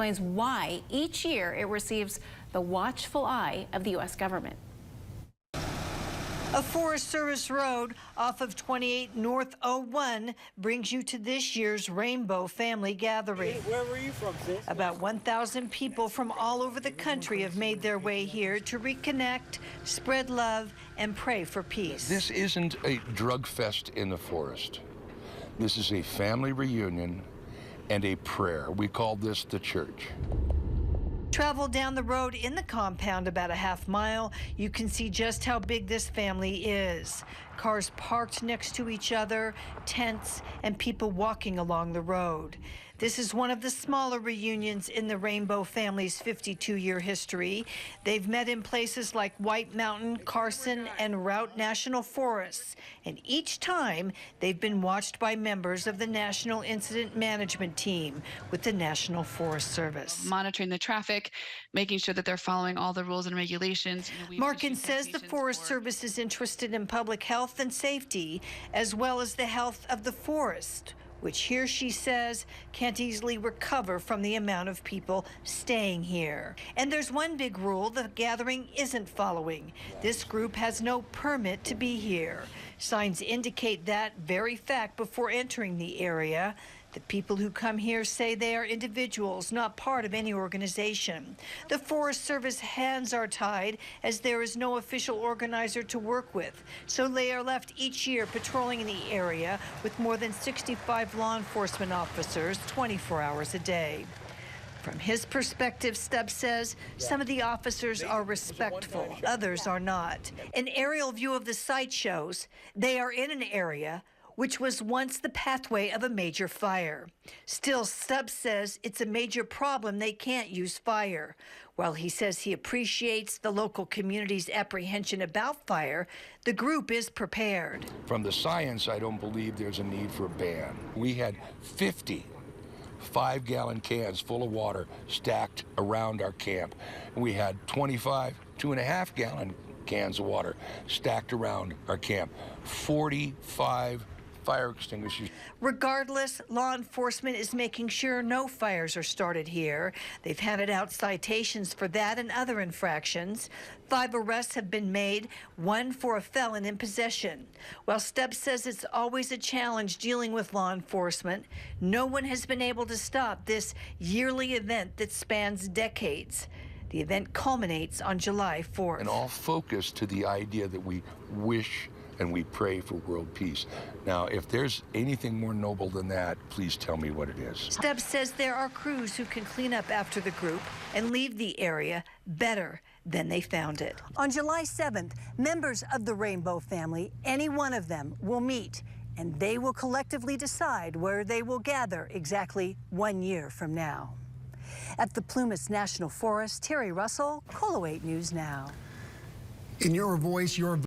Explains why each year it receives the watchful eye of the U.S. government. A Forest Service road off of 28 North 01 brings you to this year's Rainbow Family Gathering. Hey, where were you from, sis? About 1,000 people from all over the country have made their way here to reconnect, spread love, and pray for peace. This isn't a drug fest in the forest. This is a family reunion and a prayer. We call this the church. Travel down the road in the compound about a half mile, you can see just how big this family is. Cars parked next to each other, tents, and people walking along the road. This is one of the smaller reunions in the Rainbow family's 52-year history. They've met in places like White Mountain, Carson, and Route National Forests. And each time, they've been watched by members of the National Incident Management Team with the National Forest Service. Monitoring the traffic, making sure that they're following all the rules and regulations. Markin says the Forest Service is interested in public health and safety, as well as the health of the forest, which here she says can't easily recover from the amount of people staying here. And there's one big rule the gathering isn't following. This group has no permit to be here. Signs indicate that very fact before entering the area. The people who come here say they are individuals, not part of any organization. The Forest Service hands are tied as there is no official organizer to work with. So they are left each year patrolling in the area with more than 65 law enforcement officers 24 hours a day. From his perspective, Stubbs says some of the officers are respectful, others are not. An aerial view of the site shows they are in an area which was once the pathway of a major fire. Still, Stubbs says it's a major problem they can't use fire. While he says he appreciates the local community's apprehension about fire, the group is prepared. From the science, I don't believe there's a need for a ban. We had 50 5-gallon cans full of water stacked around our camp. We had 25 2.5-gallon cans of water stacked around our camp. 45 fire extinguishers. Regardless, law enforcement is making sure no fires are started here. They've handed out citations for that and other infractions. 5 arrests have been made, 1 for a felon in possession. While Stubbs says it's always a challenge dealing with law enforcement, no one has been able to stop this yearly event that spans decades. The event culminates on July 4th. And all focus to the idea that we wish and we pray for world peace. Now, if there's anything more noble than that, please tell me what it is. Stubbs says there are crews who can clean up after the group and leave the area better than they found it. On July 7th, members of the Rainbow family, any one of them, will meet, and they will collectively decide where they will gather exactly 1 year from now. At the Plumas National Forest, Terry Russell, KOLO 8 News Now. In your voice, your